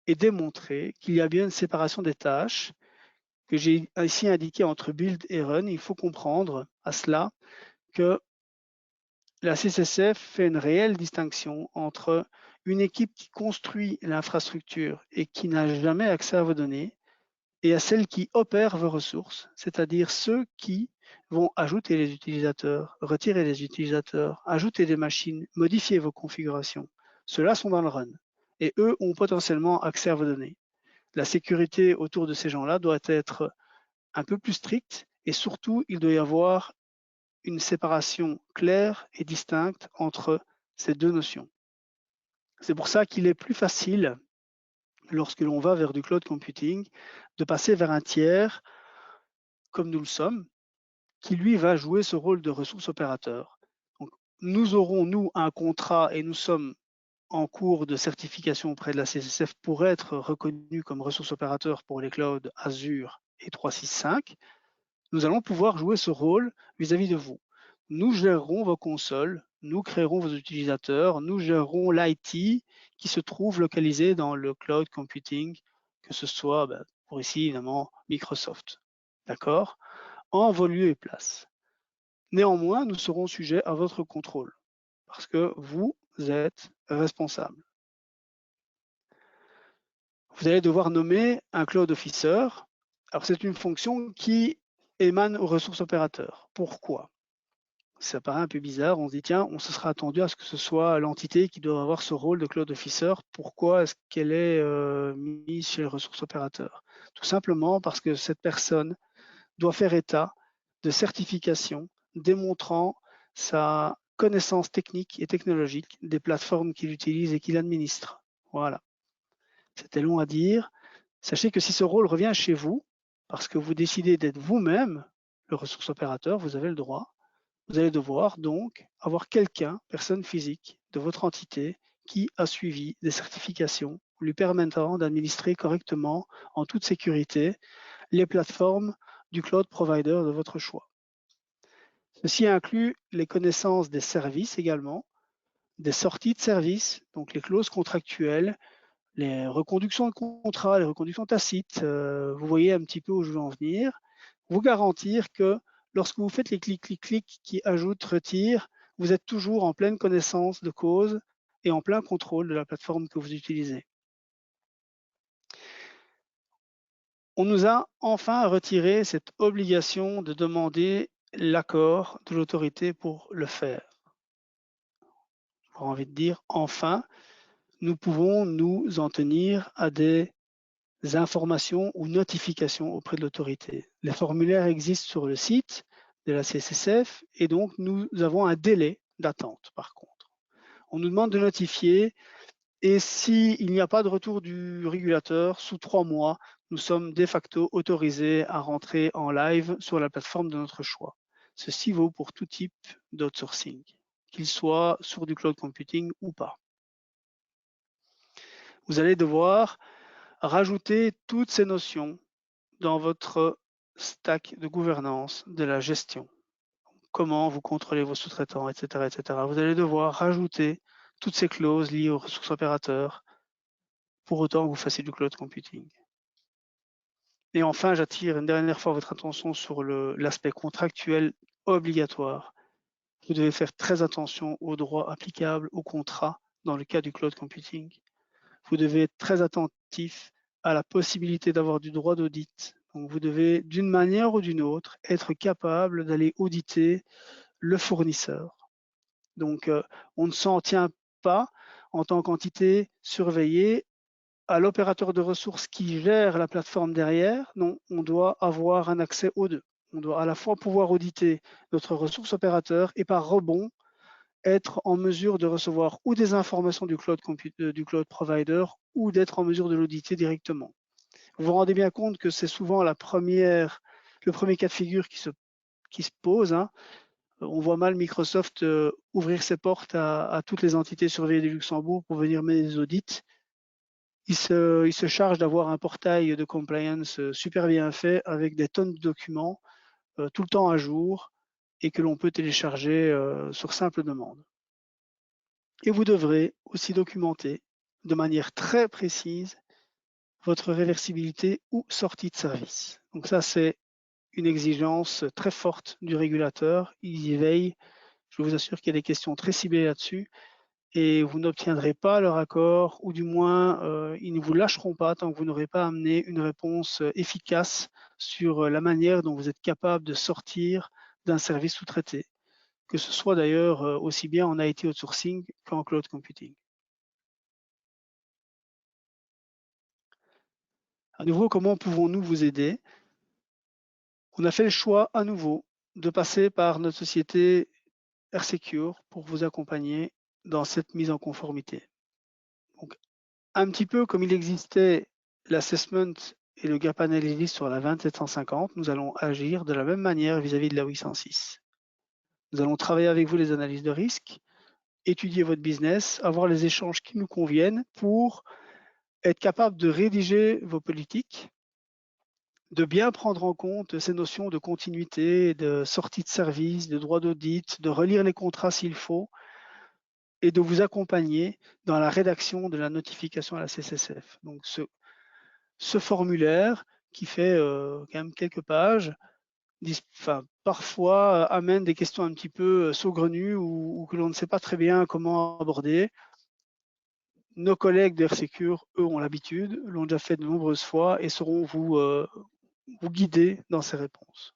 et démontrer qu'il y a bien une séparation des tâches, que j'ai ici indiqué entre build et run, il faut comprendre à cela que la CCCF fait une réelle distinction entre une équipe qui construit l'infrastructure et qui n'a jamais accès à vos données et à celle qui opère vos ressources, c'est-à-dire ceux qui vont ajouter les utilisateurs, retirer les utilisateurs, ajouter des machines, modifier vos configurations. Ceux-là sont dans le run et eux ont potentiellement accès à vos données. La sécurité autour de ces gens-là doit être un peu plus stricte et surtout, il doit y avoir une séparation claire et distincte entre ces deux notions. C'est pour ça qu'il est plus facile, lorsque l'on va vers du cloud computing, de passer vers un tiers, comme nous le sommes, qui lui va jouer ce rôle de ressource opérateur. Donc, nous aurons, nous, un contrat et nous sommes en cours de certification auprès de la CCCF pour être reconnus comme ressource opérateur pour les clouds Azure et 365. Nous allons pouvoir jouer ce rôle vis-à-vis de vous. Nous gérerons vos consoles, nous créerons vos utilisateurs, nous gérerons l'IT qui se trouve localisé dans le cloud computing, que ce soit pour ici évidemment Microsoft. D'accord? En vos lieux et places. Néanmoins, nous serons sujets à votre contrôle parce que vous êtes responsable. Vous allez devoir nommer un cloud officer. Alors c'est une fonction qui émane aux ressources opérateurs. Pourquoi? Ça paraît un peu bizarre, on se dit tiens, on se sera attendu à ce que ce soit l'entité qui doit avoir ce rôle de cloud officer. Pourquoi est-ce qu'elle est mise chez les ressources opérateurs? Tout simplement parce que cette personne doit faire état de certification démontrant sa connaissance technique et technologique des plateformes qu'il utilise et qu'il administre. Voilà. C'était long à dire. Sachez que si ce rôle revient chez vous, parce que vous décidez d'être vous-même le ressource opérateur, vous avez le droit. Vous allez devoir donc avoir quelqu'un, personne physique, de votre entité qui a suivi des certifications lui permettant d'administrer correctement, en toute sécurité, les plateformes du cloud provider de votre choix. Ceci inclut les connaissances des services également, des sorties de services, donc les clauses contractuelles, les reconductions de contrats, les reconductions tacites, vous voyez un petit peu où je veux en venir, vous garantir que lorsque vous faites les clics qui ajoutent, retirent, vous êtes toujours en pleine connaissance de cause et en plein contrôle de la plateforme que vous utilisez. On nous a enfin retiré cette obligation de demander l'accord de l'autorité pour le faire. J'ai envie de dire, enfin, nous pouvons nous en tenir à des informations ou notifications auprès de l'autorité. Les formulaires existent sur le site de la CCCF et donc nous avons un délai d'attente par contre. On nous demande de notifier et s'il n'y a pas de retour du régulateur sous 3 mois, nous sommes de facto autorisés à rentrer en live sur la plateforme de notre choix. Ceci vaut pour tout type d'outsourcing, qu'il soit sur du cloud computing ou pas. Vous allez devoir rajouter toutes ces notions dans votre stack de gouvernance de la gestion. Comment vous contrôlez vos sous-traitants, etc., etc. Vous allez devoir rajouter toutes ces clauses liées aux ressources opérateurs pour autant que vous fassiez du cloud computing. Et enfin, j'attire une dernière fois votre attention sur l'aspect contractuel obligatoire. Vous devez faire très attention aux droits applicables au contrat dans le cas du cloud computing. Vous devez être très attentif à la possibilité d'avoir du droit d'audit. Donc vous devez, d'une manière ou d'une autre, être capable d'aller auditer le fournisseur. Donc on ne s'en tient pas en tant qu'entité surveillée à l'opérateur de ressources qui gère la plateforme derrière. Non, on doit avoir un accès aux deux. On doit à la fois pouvoir auditer notre ressource opérateur et par rebond être en mesure de recevoir ou des informations du cloud provider ou d'être en mesure de l'auditer directement. Vous vous rendez bien compte que c'est souvent le premier cas de figure qui se pose. Hein. On voit mal Microsoft ouvrir ses portes à toutes les entités surveillées du Luxembourg pour venir mener des audits. Il se charge d'avoir un portail de compliance super bien fait avec des tonnes de documents tout le temps à jour et que l'on peut télécharger sur simple demande. Et vous devrez aussi documenter de manière très précise votre réversibilité ou sortie de service. Donc ça, c'est une exigence très forte du régulateur. Il y veille. Je vous assure qu'il y a des questions très ciblées là-dessus et vous n'obtiendrez pas leur accord, ou du moins, ils ne vous lâcheront pas tant que vous n'aurez pas amené une réponse efficace sur la manière dont vous êtes capable de sortir d'un service sous-traité, que ce soit d'ailleurs aussi bien en IT outsourcing qu'en cloud computing. À nouveau, comment pouvons-nous vous aider? On a fait le choix à nouveau de passer par notre société AirSecure pour vous accompagner dans cette mise en conformité. Donc, un petit peu comme il existait l'assessment et le gap analysis sur la 27750, nous allons agir de la même manière vis-à-vis de la 806. Nous allons travailler avec vous les analyses de risque, étudier votre business, avoir les échanges qui nous conviennent pour être capable de rédiger vos politiques, de bien prendre en compte ces notions de continuité, de sortie de service, de droit d'audit, de relire les contrats s'il faut, et de vous accompagner dans la rédaction de la notification à la CCSF. Donc ce formulaire qui fait quand même quelques pages, parfois amène des questions un petit peu saugrenues ou que l'on ne sait pas très bien comment aborder. Nos collègues d'AirSecure, eux, ont l'habitude, l'ont déjà fait de nombreuses fois et sauront vous guider dans ces réponses.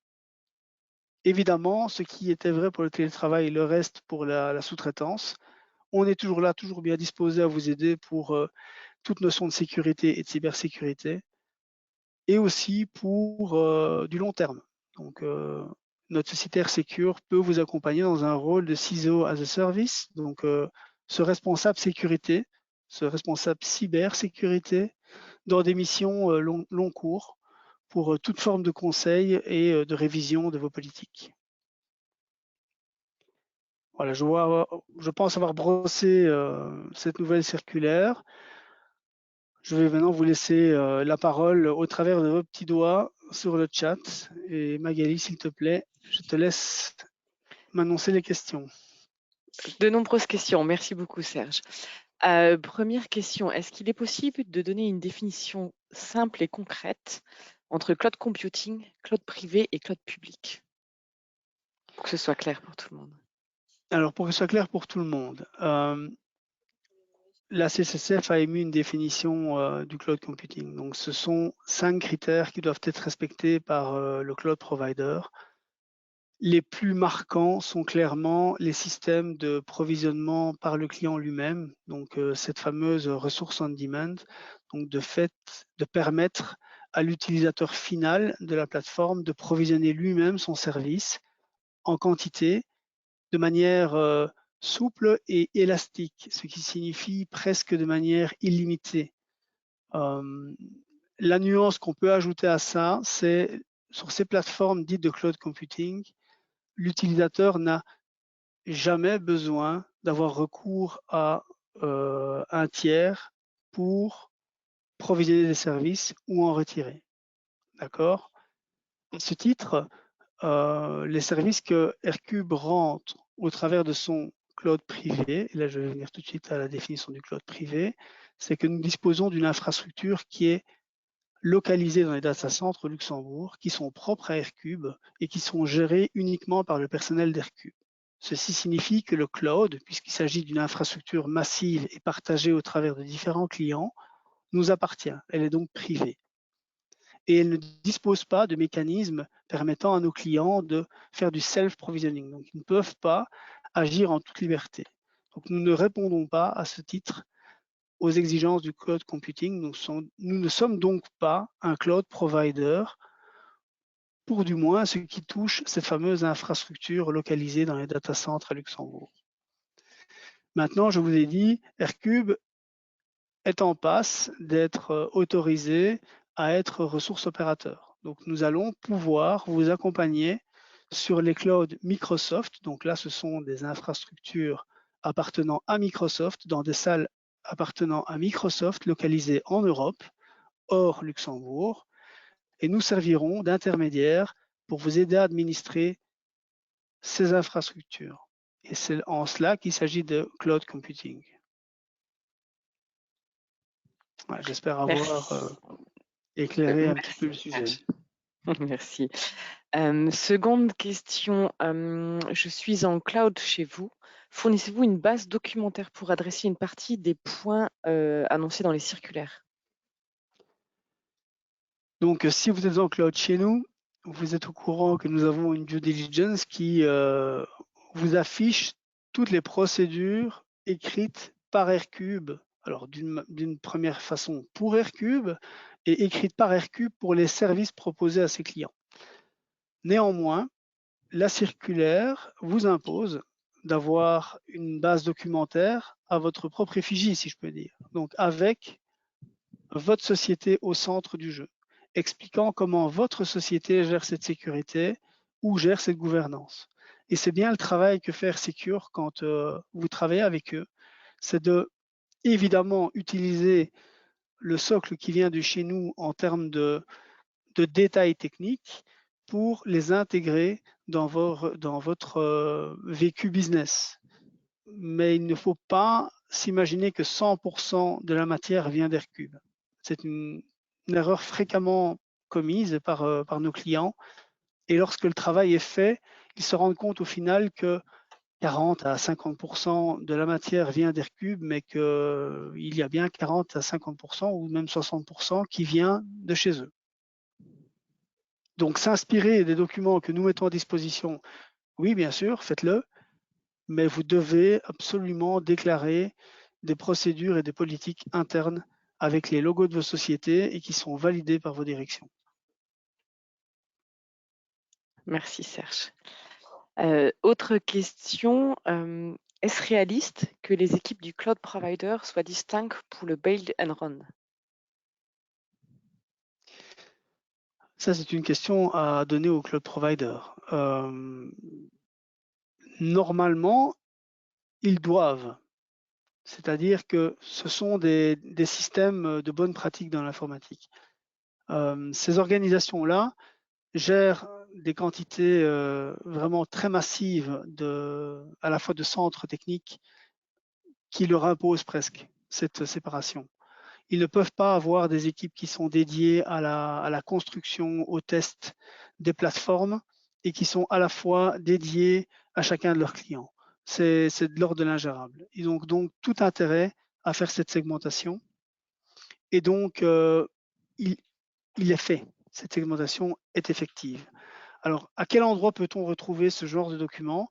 Évidemment, ce qui était vrai pour le télétravail, le reste pour la sous-traitance. On est toujours là, toujours bien disposé à vous aider pour toute notion de sécurité et de cybersécurité, et aussi pour du long terme. Donc, notre société AirSecure peut vous accompagner dans un rôle de CISO as a service, donc ce responsable sécurité, ce responsable cybersécurité, dans des missions long cours pour toute forme de conseil et de révision de vos politiques. Voilà, je pense avoir brossé cette nouvelle circulaire. Je vais maintenant vous laisser la parole au travers de vos petits doigts sur le chat. Et Magali, s'il te plaît, je te laisse m'annoncer les questions.
De nombreuses questions. Merci beaucoup, Serge. Première question, est-ce qu'il est possible de donner une définition simple et concrète entre cloud computing, cloud privé et cloud public, pour que ce soit clair pour tout le monde?
Alors, pour que ce soit clair pour tout le monde, la CCCF a émis une définition du cloud computing. Donc, ce sont 5 critères qui doivent être respectés par le cloud provider. Les plus marquants sont clairement les systèmes de provisionnement par le client lui-même, donc cette fameuse ressource on demand, donc de permettre à l'utilisateur final de la plateforme de provisionner lui-même son service en quantité, de manière souple et élastique, ce qui signifie presque de manière illimitée. La nuance qu'on peut ajouter à ça, c'est sur ces plateformes dites de cloud computing, l'utilisateur n'a jamais besoin d'avoir recours à un tiers pour provisionner des services ou en retirer. D'accord? À ce titre, les services que Aircube rentre au travers de son cloud privé, et là je vais venir tout de suite à la définition du cloud privé, c'est que nous disposons d'une infrastructure qui est localisés dans les data centres au Luxembourg, qui sont propres à Aircube et qui sont gérés uniquement par le personnel d'Aircube. Ceci signifie que le cloud, puisqu'il s'agit d'une infrastructure massive et partagée au travers de différents clients, nous appartient. Elle est donc privée. Et elle ne dispose pas de mécanismes permettant à nos clients de faire du self-provisioning. Donc, ils ne peuvent pas agir en toute liberté. Donc, nous ne répondons pas à ce titre aux exigences du cloud computing. Nous ne sommes donc pas un cloud provider, pour du moins ce qui touche cette fameuse infrastructure localisée dans les data centres à Luxembourg. Maintenant, je vous ai dit, Aircube est en passe d'être autorisé à être ressource opérateur. Donc, nous allons pouvoir vous accompagner sur les clouds Microsoft. Donc là, ce sont des infrastructures appartenant à Microsoft dans des salles appartenant à Microsoft localisées en Europe, hors Luxembourg, et nous servirons d'intermédiaire pour vous aider à administrer ces infrastructures. Et c'est en cela qu'il s'agit de cloud computing. Ouais, j'espère avoir
Merci.
éclairé un petit peu le sujet.
Merci. Seconde question, je suis en cloud chez vous. Fournissez-vous une base documentaire pour adresser une partie des points annoncés dans les circulaires?
Donc, si vous êtes en cloud chez nous, vous êtes au courant que nous avons une due diligence qui vous affiche toutes les procédures écrites par Aircube. Alors, d'une première façon pour Aircube et écrites par Aircube pour les services proposés à ses clients. Néanmoins, la circulaire vous impose d'avoir une base documentaire à votre propre effigie, si je peux dire. Donc, avec votre société au centre du jeu, expliquant comment votre société gère cette sécurité ou gère cette gouvernance. Et c'est bien le travail que fait Secure quand vous travaillez avec eux, c'est de évidemment utiliser le socle qui vient de chez nous en termes de détails techniques pour les intégrer dans votre vécu business. Mais il ne faut pas s'imaginer que 100% de la matière vient d'Aircube. C'est une erreur fréquemment commise par nos clients. Et lorsque le travail est fait, ils se rendent compte au final que 40 à 50% de la matière vient d'Aircube, mais qu'il y a bien 40 à 50% ou même 60% qui vient de chez eux. Donc s'inspirer des documents que nous mettons à disposition, oui, bien sûr, faites-le, mais vous devez absolument déclarer des procédures et des politiques internes avec les logos de vos sociétés et qui sont validés par vos directions.
Merci Serge. Autre question, est-ce réaliste que les équipes du cloud provider soient distinctes pour le build and run?
Ça, c'est une question à donner au cloud provider. Normalement, ils doivent. C'est-à-dire que ce sont des systèmes de bonne pratique dans l'informatique. Ces organisations-là gèrent des quantités vraiment très massives à la fois de centres techniques qui leur imposent presque cette séparation. Ils ne peuvent pas avoir des équipes qui sont dédiées à la construction, au test des plateformes et qui sont à la fois dédiées à chacun de leurs clients. C'est de l'ordre de l'ingérable. Ils ont donc tout intérêt à faire cette segmentation. Et donc, il est fait. Cette segmentation est effective. Alors, à quel endroit peut-on retrouver ce genre de documents?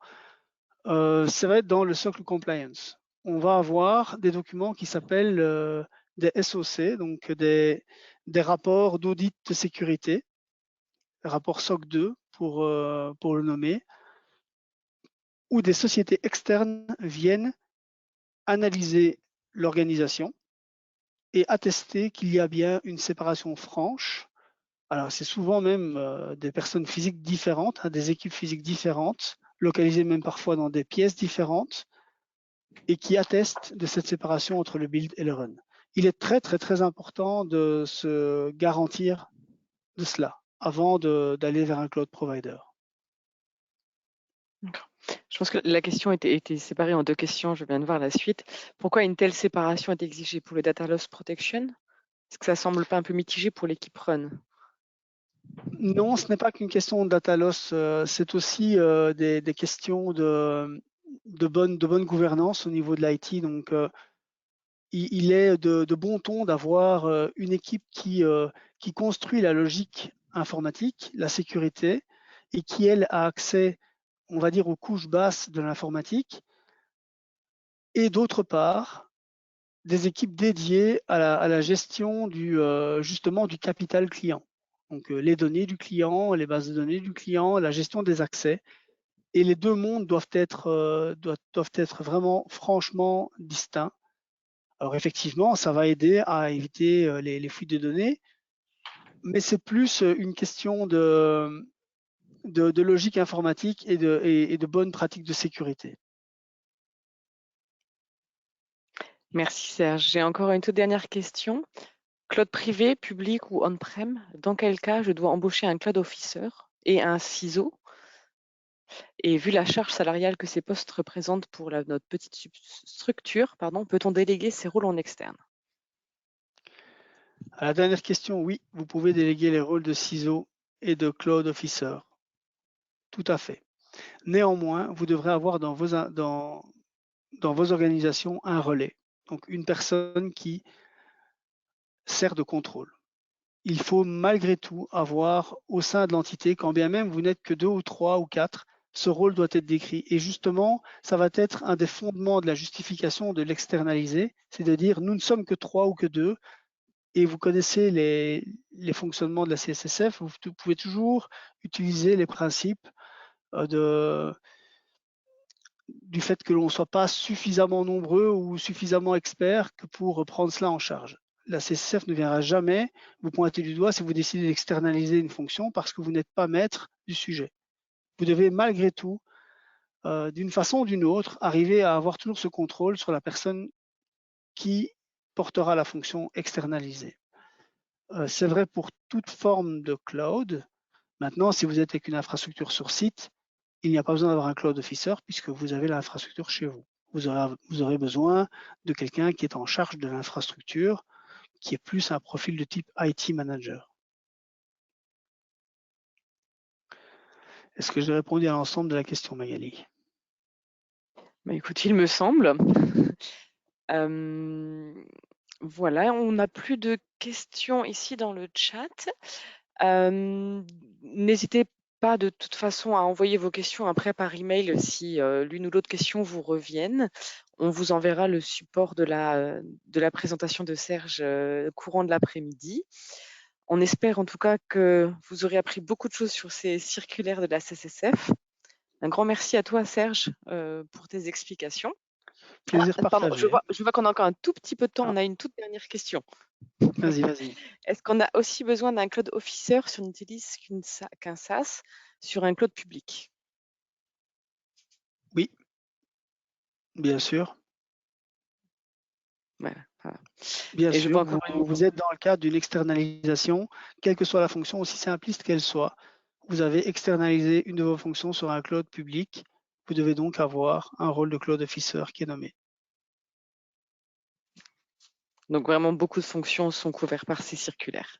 Ça va être dans le socle compliance. On va avoir des documents qui s'appellent des SOC, donc des rapports d'audit de sécurité, rapport SOC 2 pour le nommer, où des sociétés externes viennent analyser l'organisation et attester qu'il y a bien une séparation franche. Alors, c'est souvent même des personnes physiques différentes, hein, des équipes physiques différentes, localisées même parfois dans des pièces différentes, et qui attestent de cette séparation entre le build et le run. Il est très, très, très important de se garantir de cela avant d'aller vers un cloud provider.
Je pense que la question était séparée en deux questions, je viens de voir la suite. Pourquoi une telle séparation est exigée pour le data loss protection? Est-ce que ça semble pas un peu mitigé pour l'équipe run?
Non, ce n'est pas qu'une question de data loss, c'est aussi des questions de bonne gouvernance au niveau de l'IT. Donc, il est de bon ton d'avoir une équipe qui construit la logique informatique, la sécurité, et qui, elle, a accès, on va dire, aux couches basses de l'informatique, et d'autre part, des équipes dédiées à la gestion justement du capital client. Donc, les données du client, les bases de données du client, la gestion des accès. Et les deux mondes doivent être vraiment franchement distincts. Alors effectivement, ça va aider à éviter les fuites de données, mais c'est plus une question de logique informatique et de bonnes pratiques de sécurité.
Merci Serge. J'ai encore une toute dernière question. Cloud privé, public ou on-prem, dans quel cas je dois embaucher un cloud officer et un CISO? Et vu la charge salariale que ces postes représentent pour notre petite structure, peut-on déléguer ces rôles en externe?
À la dernière question, oui, vous pouvez déléguer les rôles de CISO et de Cloud Officer. Tout à fait. Néanmoins, vous devrez avoir dans vos organisations un relais, donc une personne qui sert de contrôle. Il faut malgré tout avoir au sein de l'entité, quand bien même vous n'êtes que 2 ou 3 ou 4, ce rôle doit être décrit. Et justement, ça va être un des fondements de la justification de l'externaliser, c'est de dire nous ne sommes que 3 ou que 2, et vous connaissez les fonctionnements de la CSSF, vous pouvez toujours utiliser les principes du fait que l'on ne soit pas suffisamment nombreux ou suffisamment experts que pour prendre cela en charge. La CSSF ne viendra jamais vous pointer du doigt si vous décidez d'externaliser une fonction parce que vous n'êtes pas maître du sujet. Vous devez malgré tout, d'une façon ou d'une autre, arriver à avoir toujours ce contrôle sur la personne qui portera la fonction externalisée. C'est vrai pour toute forme de cloud. Maintenant, si vous êtes avec une infrastructure sur site, il n'y a pas besoin d'avoir un cloud officer puisque vous avez l'infrastructure chez vous. Vous aurez besoin de quelqu'un qui est en charge de l'infrastructure, qui est plus un profil de type IT manager. Est-ce que j'ai répondu à l'ensemble de la question, Magali?
Bah, écoute, il me semble. Voilà, on n'a plus de questions ici dans le chat. N'hésitez pas de toute façon à envoyer vos questions après par email si l'une ou l'autre question vous reviennent. On vous enverra le support de la présentation de Serge courant de l'après-midi. On espère en tout cas que vous aurez appris beaucoup de choses sur ces circulaires de la CSSF. Un grand merci à toi Serge pour tes explications.
Plaisir
Pardon, je
partagé.
vois qu'on a encore un tout petit peu de temps.
Ah,
On a une toute dernière question.
vas-y, vas-y.
Est-ce qu'on a aussi besoin d'un cloud officer si on n'utilise qu'un SaaS sur un cloud public?
Oui, bien sûr.
Voilà.
Bien
Et je vois
sûr,
encore une.
vous êtes dans le cadre d'une externalisation, quelle que soit la fonction, aussi simpliste qu'elle soit. Vous avez externalisé une de vos fonctions sur un cloud public. Vous devez donc avoir un rôle de cloud officer qui est nommé.
Donc vraiment, beaucoup de fonctions sont couvertes par ces circulaires.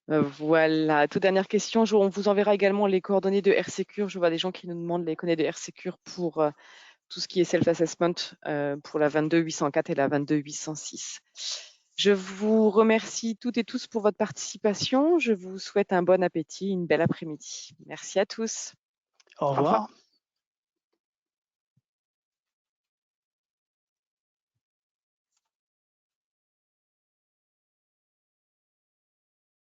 Voilà, toute dernière question. On vous enverra également les coordonnées de RSecure. Je vois des gens qui nous demandent les coordonnées de RSecure pour tout ce qui est self-assessment pour la 22804 et la 22806. Je vous remercie toutes et tous pour votre participation. Je vous souhaite un bon appétit, une belle après-midi. Merci à tous.
Au
Au revoir.
revoir.